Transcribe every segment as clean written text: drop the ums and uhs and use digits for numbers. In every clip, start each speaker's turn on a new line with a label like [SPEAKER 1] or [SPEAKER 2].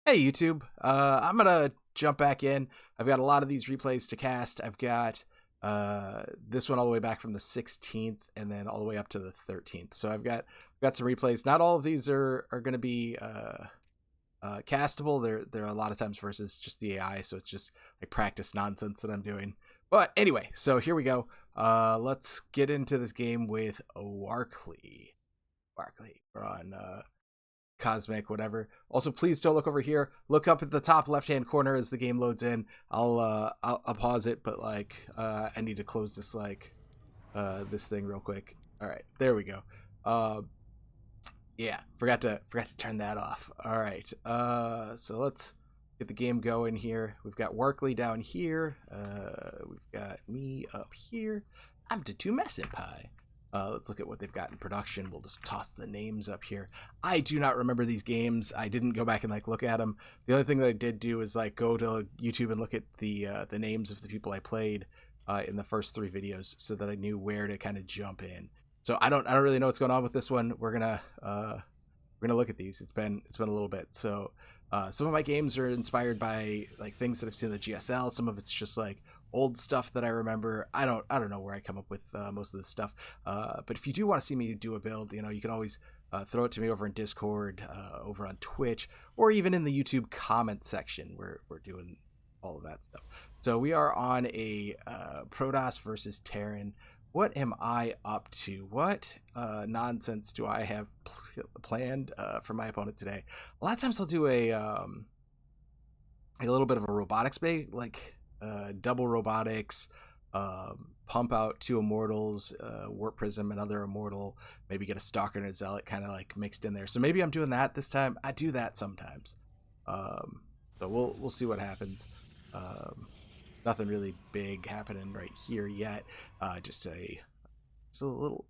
[SPEAKER 1] Hey YouTube, I'm gonna jump back in. I've got a lot of these replays to cast. I've got this one all the way back from the 16th and then all the way up to the 13th. So I've got some replays. Not all of these are going to be castable. There are a lot of times versus just the AI, so it's just like practice nonsense that I'm doing. But anyway, so here we go. Let's get into this game with Warkley. We're on Cosmic, whatever. Also, please don't look over here. Look up at the top left-hand corner as the game loads in. I'll pause it, but like I need to close this this thing real quick. All right, there we go. Yeah, forgot to turn that off. All right, so let's get the game going here. We've got Warkley down here. We've got me up here. I'm Tatu Senpai. Let's look at what they've got in production. We'll just toss the names up here. I do not remember these games. I didn't go back and like look at them. The only thing that I did do is like go to YouTube and look at the names of the people I played in the first 3 videos, so that I knew where to kind of jump in. So I don't really know what's going on with this one. We're gonna look at these. It's been a little bit. So some of my games are inspired by like things that I've seen in the GSL. Some of it's just like old stuff that I remember. I don't know where I come up with most of this stuff. But if you do want to see me do a build, you know, you can always throw it to me over in Discord, over on Twitch, or even in the YouTube comment section where we're doing all of that stuff. So we are on a Protoss versus Terran. What am I up to? What nonsense do I have planned for my opponent today? A lot of times I'll do a little bit of a robotics bait, like double robotics, pump out 2 Immortals, Warp Prism, another Immortal, maybe get a Stalker and a Zealot kind of like mixed in there. So maybe I'm doing that this time. I do that sometimes. So we'll see what happens. Nothing really big happening right here yet. Just a little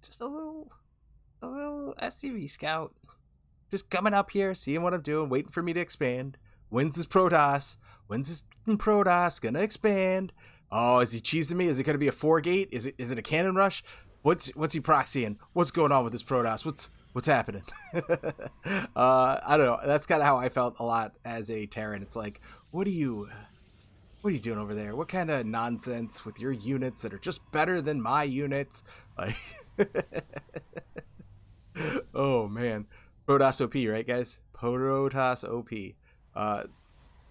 [SPEAKER 1] SCV scout, just coming up here, seeing what I'm doing, waiting for me to expand. When's this Protoss? When's this Protoss gonna expand? Oh, is he cheesing me? Is it gonna be a 4-gate? Is it a cannon rush? What's he proxying? What's going on with this Protoss? What's happening? I don't know. That's kind of how I felt a lot as a Terran. It's like, what are you doing over there? What kind of nonsense with your units that are just better than my units? Like, oh man, Protoss OP, right, guys? Protoss OP.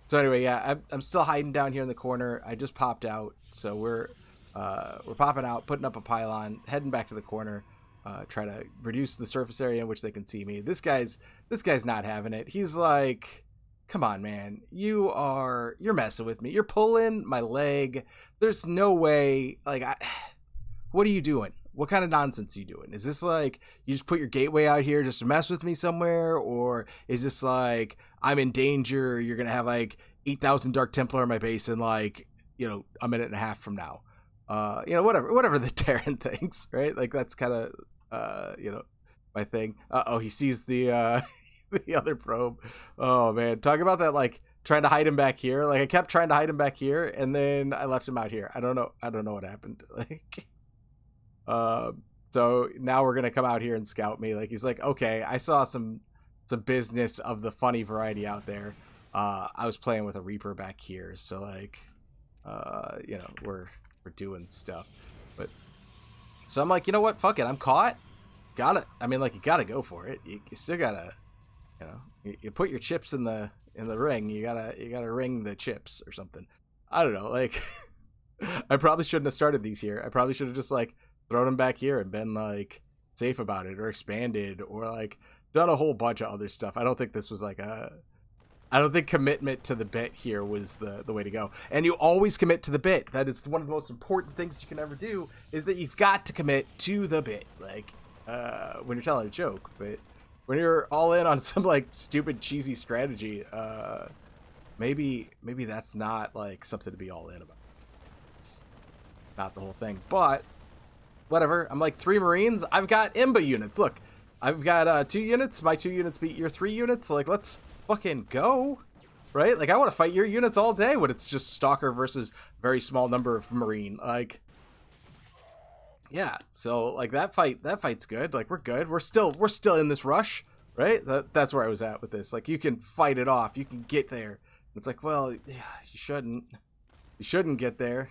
[SPEAKER 1] So anyway, yeah, I'm still hiding down here in the corner. I just popped out, so we're popping out, putting up a pylon, heading back to the corner, try to reduce the surface area in which they can see me. This guy's not having it. He's like, come on, man, you're messing with me. You're pulling my leg. There's no way. Like, what are you doing? What kind of nonsense are you doing? Is this like you just put your gateway out here just to mess with me somewhere? Or is this like I'm in danger, you're going to have like 8,000 Dark Templar in my base in like, you know, a minute and a half from now? You know, whatever the Terran thinks, right? Like that's kind of, you know, my thing. Oh, he sees the the other probe. Oh man, talk about that, like trying to hide him back here. Like I kept trying to hide him back here and then I left him out here. I don't know what happened. Like so now we're gonna come out here and scout me. Like he's like, okay, I saw some business of the funny variety out there. I was playing with a Reaper back here, so like you know, we're doing stuff. But so I'm like, you know what, fuck it, I'm caught. I mean, like, you gotta go for it. You still gotta, you know, you put your chips in the ring. You gotta ring the chips or something. I don't know, like I probably shouldn't have started these here. I probably should have just like thrown them back here and been like safe about it, or expanded, or like done a whole bunch of other stuff. I don't think this was like I don't think commitment to the bit here was the way to go. And you always commit to the bit. That is one of the most important things you can ever do, is that you've got to commit to the bit. Like when you're telling a joke, but when you're all in on some like stupid cheesy strategy, maybe that's not like something to be all in about. It's not the whole thing, but whatever. I'm like 3 Marines. I've got Imba units. Look, I've got 2 units. My 2 units beat your 3 units. Like, let's fucking go, right? Like, I want to fight your units all day when it's just Stalker versus very small number of Marine. Like, yeah. So like that fight's good. Like we're good. We're still in this rush. right? That's where I was at with this. Like, you can fight it off. You can get there. It's like, well, yeah, you shouldn't. You shouldn't get there.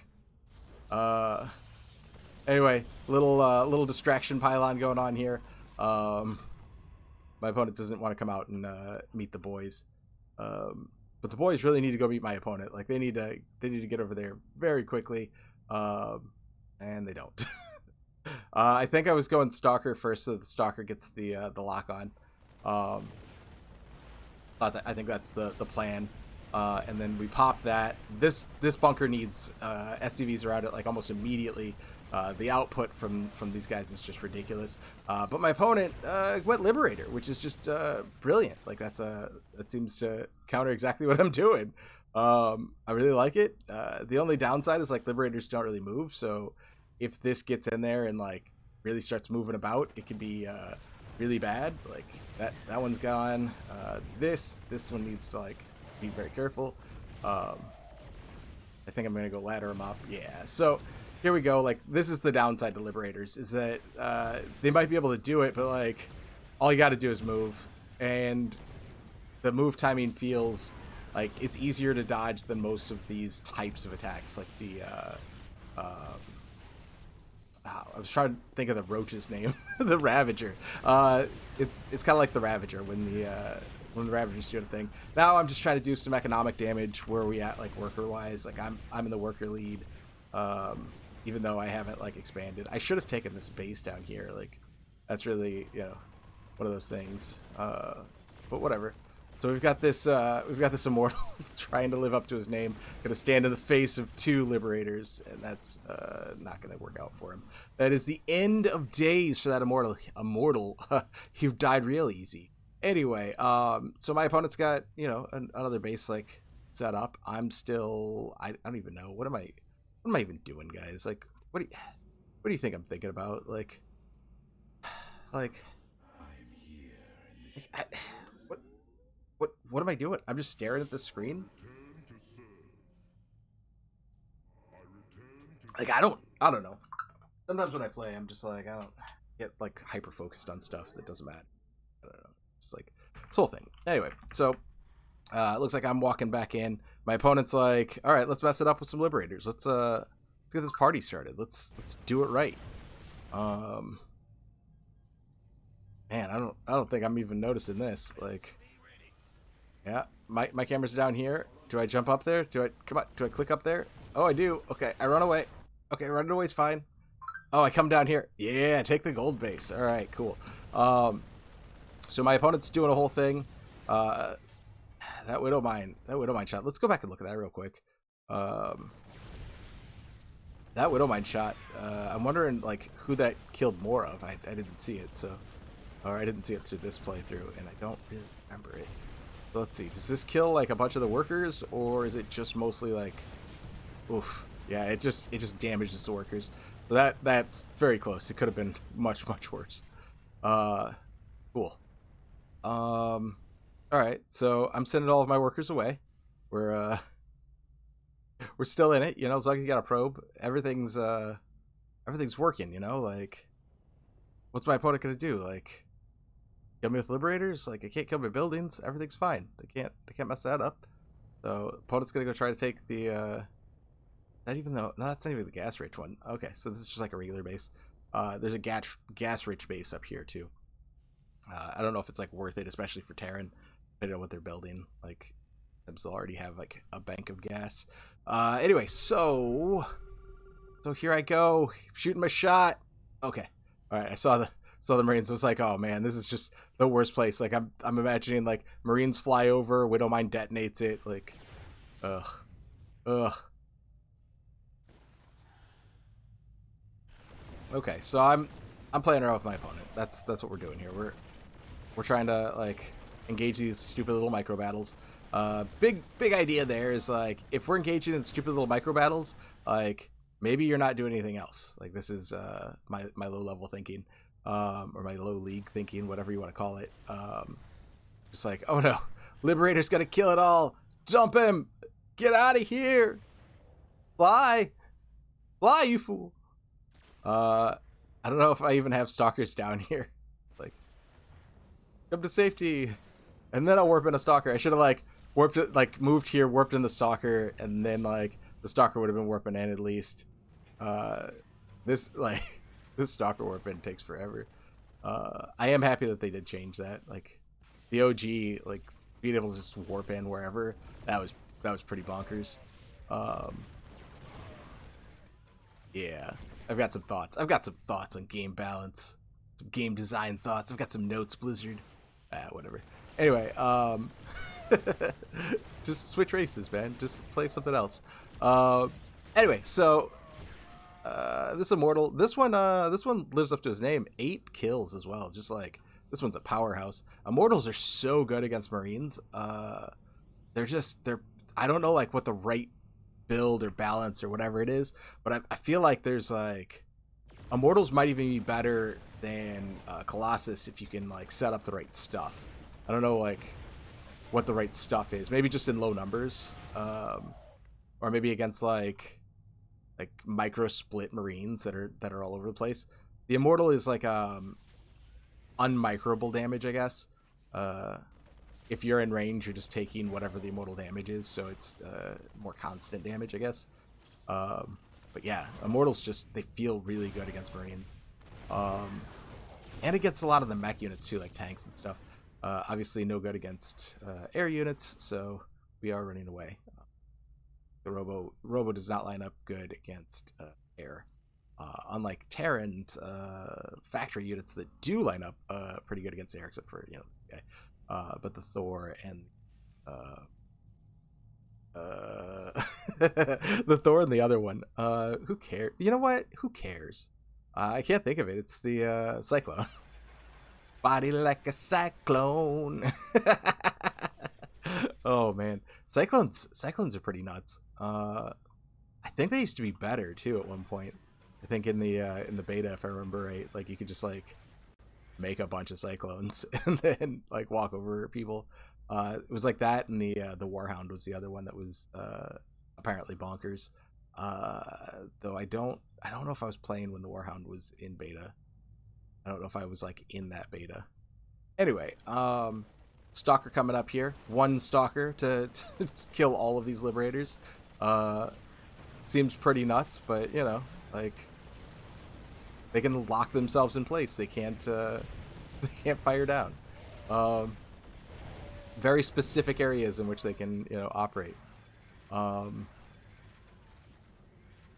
[SPEAKER 1] Anyway, little distraction pylon going on here. My opponent doesn't want to come out and meet the boys. But the boys really need to go meet my opponent. Like, they need to get over there very quickly. And they don't. I think I was going Stalker first, so the Stalker gets the lock on. I think that's the plan. And then we pop that. This bunker needs SCVs around it like almost immediately. The output from these guys is just ridiculous. But my opponent went Liberator, which is just brilliant. Like, that seems to counter exactly what I'm doing. I really like it. The only downside is, like, Liberators don't really move, so if this gets in there and, like, really starts moving about, it could be really bad. Like, that one's gone. This one needs to, like, be very careful. I think I'm gonna go ladder him up. Yeah, so here we go. Like, this is the downside to Liberators, is that they might be able to do it, but, like, all you got to do is move, and the move timing feels like it's easier to dodge than most of these types of attacks, like the I was trying to think of the roach's name. The Ravager. It's kind of like the Ravager when the Ravager's doing a thing. Now I'm just trying to do some economic damage. Where are we at, like, worker wise? Like, I'm in the worker lead, even though I haven't, like, expanded. I should have taken this base down here. Like, that's really, you know, one of those things. But whatever. So we've got this Immortal trying to live up to his name, gonna stand in the face of 2 Liberators, and that's not gonna work out for him. That is the end of days for that Immortal. You've died real easy. Anyway, so my opponent's got, you know, another base, like, set up. I'm still, I don't even know, what am I even doing, guys? Like, what do you think I'm thinking about? Like what am I doing? I'm just staring at the screen. Like, I don't know. Sometimes when I play, I'm just like, I don't get, like, hyper focused on stuff that doesn't matter. I don't know. It's like this whole thing. Anyway, so it looks like I'm walking back in. My opponent's like, all right, let's mess it up with some Liberators. Let's get this party started. Let's do it right. Man, I don't think I'm even noticing this. Like, yeah, my camera's down here. Do I jump up there? Do I click up there? Oh, I do. Okay, I run away. Okay, running away's fine. Oh, I come down here. Yeah, take the gold base. All right, cool. So my opponent's doing a whole thing. That Widowmine shot. Let's go back and look at that real quick. That Widowmine shot. I'm wondering, like, who that killed more of. I didn't see it, or I didn't see it through this playthrough, and I don't really remember it. So let's see. Does this kill, like, a bunch of the workers, or is it just mostly, like, oof? Yeah, it just damages the workers. So that's very close. It could have been much worse. Cool. All right. So I'm sending all of my workers away. We're still in it, you know. As long as you got a probe, everything's working, you know. Like, what's my opponent gonna do? Like, kill me with Liberators? Like, I can't kill my buildings. Everything's fine. They can't mess that up. So opponent's gonna go try to take the that, even though, no, that's not even the gas rich one. Okay, so this is just like a regular base. There's a gas rich base up here too. I don't know if it's, like, worth it, especially for Terran. I don't know what they're building. Like, they'll already have, like, a bank of gas. Anyway, so here I go, shooting my shot. Okay, all right. I saw the Marines. I was like, oh man, this is just the worst place. Like, I'm imagining, like, Marines fly over, Widowmine detonates it. Like, ugh. Okay, so I'm playing around with my opponent. That's what we're doing here. We're trying to, like, engage these stupid little micro battles. Big idea there is, like, if we're engaging in stupid little micro battles, like, maybe you're not doing anything else. Like, this is my low level thinking, or my low league thinking, whatever you want to call it. Just like, oh no, Liberator's gonna kill it all. Jump him. Get out of here. Fly, you fool. I don't know if I even have Stalkers down here. Like, Come to safety. And then I'll warp in a stalker. I should have like warped it, like moved here, warped in the stalker, and then like the stalker would have been warping in at least. This like this stalker warp in takes forever. I am happy that they did change that. Like the OG, like being able to just warp in wherever, that was pretty bonkers. Yeah, I've got some thoughts. I've got some thoughts on game balance, some game design thoughts. I've got some notes, Blizzard. Whatever. Anyway, just switch races, man. Just play something else. Anyway, so this Immortal, this one lives up to his name. 8 kills as well. Just like this one's a powerhouse. Immortals are so good against Marines. They're I don't know like what the right build or balance or whatever it is, but I feel like there's like Immortals might even be better than Colossus if you can like set up the right stuff. I don't know like what the right stuff is. Maybe just in low numbers, or maybe against like micro split Marines that are all over the place. The Immortal is like unmicroable damage, I guess. If you're in range, you're just taking whatever the Immortal damage is, so it's more constant damage, I guess. But yeah, Immortals just, they feel really good against Marines. And against a lot of the mech units too, like tanks and stuff. Obviously no good against air units, so we are running away. The Robo does not line up good against air. Unlike Terran factory units that do line up pretty good against air, except for, okay. But the Thor and the Thor and the other one. Who cares? You know what? Who cares? I can't think of it. It's the Cyclone. Body like a cyclone. Oh man, cyclones are pretty nuts. I think they used to be better too at one point. I think in the beta, if I remember right, like you could just like make a bunch of cyclones and then like walk over people. It was like that, and the Warhound was the other one that was apparently bonkers. Though I don't know if I was playing when the Warhound was in beta. I don't know if I was like in that beta. Anyway, Stalker coming up here. One Stalker to kill all of these Liberators. Seems pretty nuts, but you know, like they can lock themselves in place. They can't fire down. Very specific areas in which they can operate.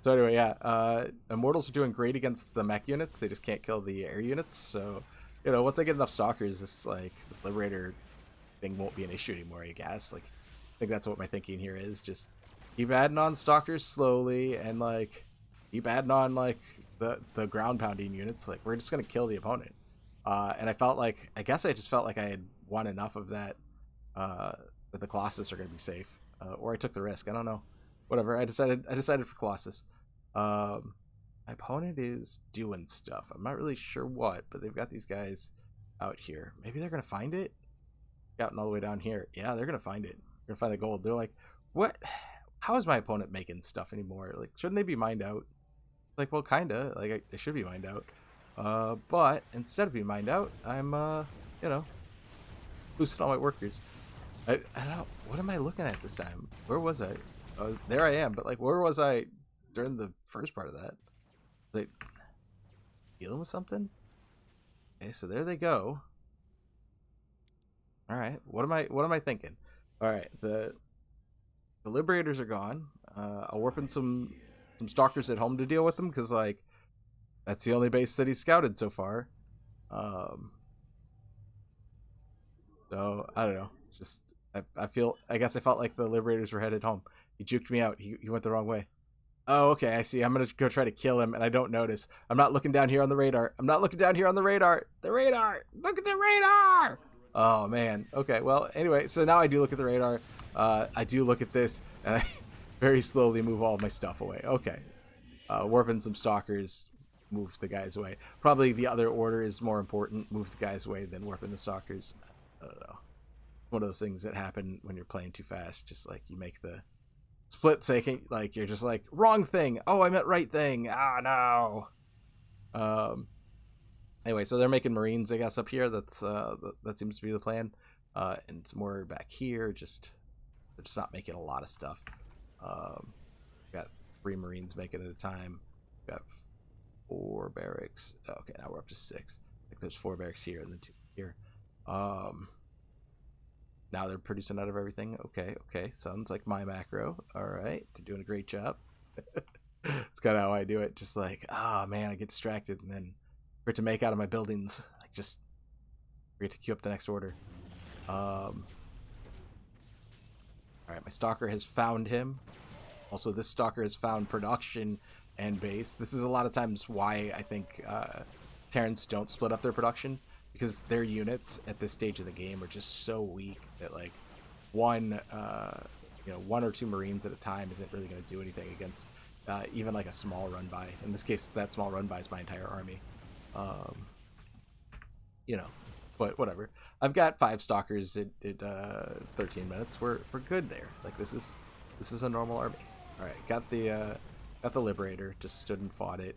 [SPEAKER 1] So anyway, yeah, Immortals are doing great against the mech units. They just can't kill the air units. So, once I get enough Stalkers, this Liberator thing won't be an issue anymore, I guess. Like, I think that's what my thinking here is. Just keep adding on Stalkers slowly, and like keep adding on like the ground pounding units. Like, we're just gonna kill the opponent. And I guess I just felt like I had won enough of that that the Colossus are gonna be safe, or I took the risk. I don't know. Whatever. I decided for Colossus. My opponent is doing stuff. I'm not really sure what, but they've got these guys out here. Maybe they're gonna find it. Scouting all the way down here. Yeah, they're gonna find it. They're gonna find the gold. They're like, what? How is my opponent making stuff anymore? Like, shouldn't they be mined out? Like, well, kinda. Like, they should be mined out. But instead of being mined out, I'm boosting all my workers. I don't know. What am I looking at this time? Where was I? There I am, but like, where was I during the first part of that? Like, dealing with something? Okay, so there they go. All right, what am I thinking? All right, the Liberators are gone. I'll warp in some Stalkers at home to deal with them, because like that's the only base that he's scouted so far. So I don't know. Just I guess I felt like the Liberators were headed home. He juked me out. He went the wrong way. Oh, okay, I see. I'm gonna go try to kill him, and I don't notice. I'm not looking down here on the radar. The radar! Look at the radar! Oh, man. Okay, well, anyway, so now I do look at the radar. I do look at this, and I very slowly move all of my stuff away. Okay. Warping some Stalkers moves the guys away. Probably the other order is more important. Move the guys away than warping the Stalkers. I don't know. One of those things that happen when you're playing too fast. Just like you make the split second, like you're just like, wrong thing. Oh, I meant right thing. Ah, no. Anyway, so they're making Marines, I guess, up here. That seems to be the plan. And it's more back here. They're just not making a lot of stuff. Got 3 Marines making at a time. Got 4 barracks. Okay, now we're up to 6. I think there's 4 barracks here and then 2 here. Now they're producing out of everything. Okay. Sounds like my macro. All right, they're doing a great job. It's kind of how I do it. Just like, man, I get distracted and then forget to make out of my buildings. Like, just forget to queue up the next order. All right, my stalker has found him. Also, this stalker has found production and base. This is a lot of times why I think Terrans don't split up their production, because their units at this stage of the game are just so weak that like one or 2 Marines at a time isn't really going to do anything against even like a small run by. In this case, that small run by is my entire army. But whatever. I've got 5 stalkers at 13 minutes. We're good there. Like this is a normal army. All right, got the Liberator. Just stood and fought it.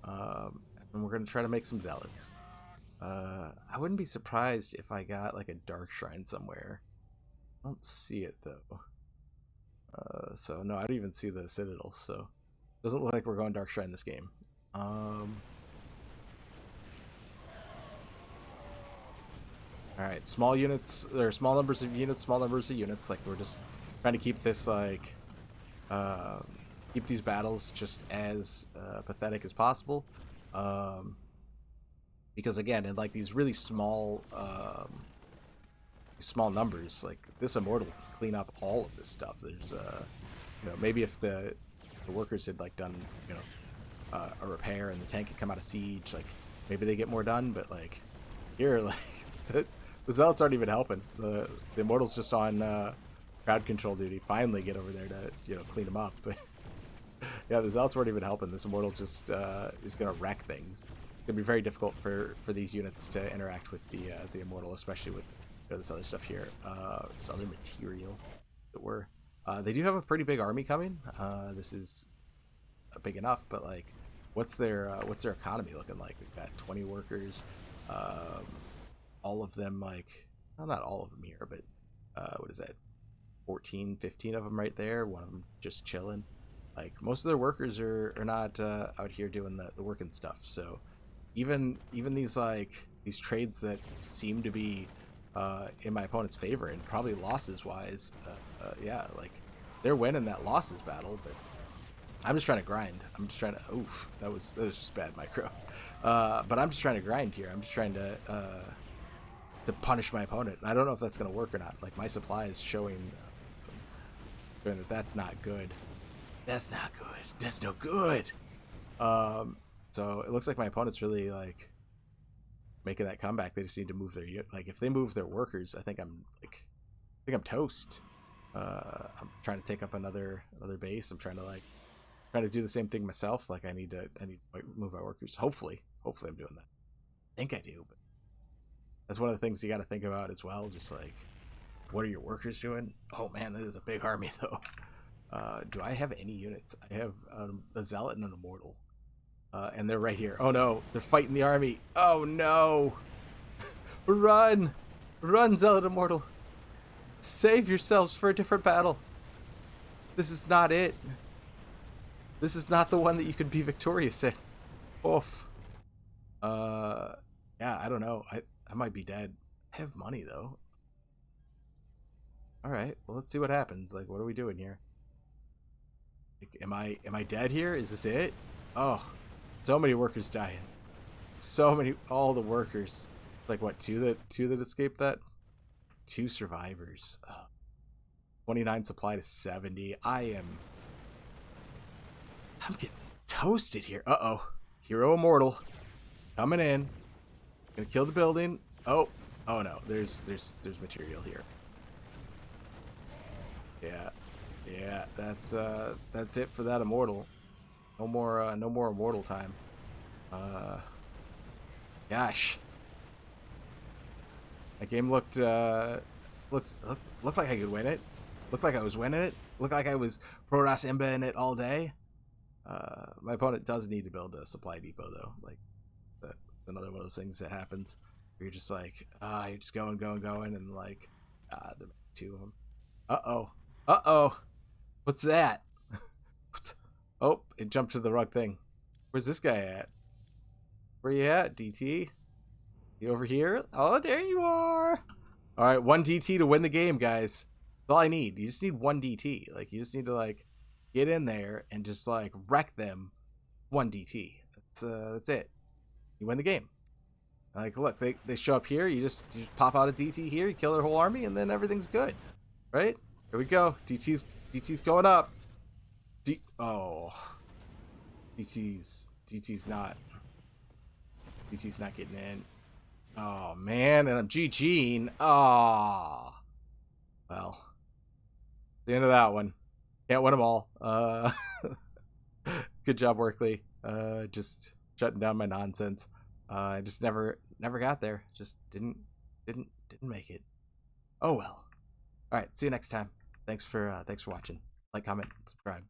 [SPEAKER 1] And we're gonna try to make some zealots. I wouldn't be surprised if I got like a dark shrine somewhere. I don't see it though. So no, I don't even see the citadel. So doesn't look like we're going dark shrine this game. Alright, small units, or small numbers of units, small numbers of units. Like, we're just trying to keep this, like, keep these battles just as pathetic as possible. Because, again, in, like, these really small numbers, like, this Immortal can clean up all of this stuff. There's, maybe if the workers had, like, done, a repair and the tank had come out of siege, like, maybe they get more done, but, like, here, like, the zealots aren't even helping. The Immortals just on crowd control duty. Finally get over there to clean them up. But yeah, the zealots weren't even helping. This Immortal just is gonna wreck things. It's gonna be very difficult for these units to interact with the Immortal, especially with this other stuff here. This other material that they do have a pretty big army coming. This is big enough, but like, what's their economy looking like? We've got 20 workers. All of them, like, well, not all of them here, but what is that, 14, 15 of them right there. One of them just chilling. Like, most of their workers are not out here doing the working stuff. So even these, like, these trades that seem to be in my opponent's favor and probably losses wise, yeah, like, they're winning that losses battle. But I'm just trying to grind. I'm just trying to, oof, that was just bad micro. But I'm just trying to grind here. I'm just trying to punish my opponent. I don't know if that's going to work or not. Like, my supply is showing that that's not good. That's not good. That's no good. So it looks like my opponent's really, like, making that comeback. They just need to move their, like, if they move their workers, I think I'm toast. I'm trying to take up another base. I'm trying to do the same thing myself. Like, I need to move my workers. Hopefully I'm doing that. I think I do, but that's one of the things you got to think about as well. Just like, what are your workers doing? Oh man, that is a big army though. Do I have any units? I have a zealot and an immortal, and they're right here. Oh no, they're fighting the army. Oh no, run, zealot immortal, save yourselves for a different battle. This is not it. This is not the one that you could be victorious in. Oof. Yeah, I don't know. I might be dead. I have money though. All right, well, let's see what happens. Like, what are we doing here? Like, am I dead here? Is this it? Oh, so many workers dying. So many, all the workers. Like, what, two that escaped that? 2 survivors. 29 supply to 70. I'm getting toasted here. Uh-oh. Hero Immortal coming in. Gonna kill the building. Oh no, there's material here. Yeah, that's it for that Immortal. No more Immortal time. Gosh, that game looked like I could win it. Looked like I was winning it. Looked like I was Protoss Imba in it all day. My opponent does need to build a supply depot though. Like, another one of those things that happens where you're just like, you're just going, and like, there are 2 of them. Uh-oh. What's that? Oh, it jumped to the wrong thing. Where's this guy at? Where you at, DT? You over here? Oh, there you are. All right, 1 DT to win the game, guys. That's all I need. You just need 1 DT. Like, you just need to, like, get in there and just, like, wreck them. 1 DT. That's it. You win the game. Like, look, they show up here. You just pop out a DT here. You kill their whole army, and then everything's good. Right? Here we go. DT's going up. Oh. DT's not getting in. Oh, man. And I'm GG'ing. Oh. Well. The end of that one. Can't win them all. Good job, Workley. Just shutting down my nonsense. I just never got there. Just didn't make it. Oh well. All right. See you next time. Thanks for watching. Like, comment, subscribe.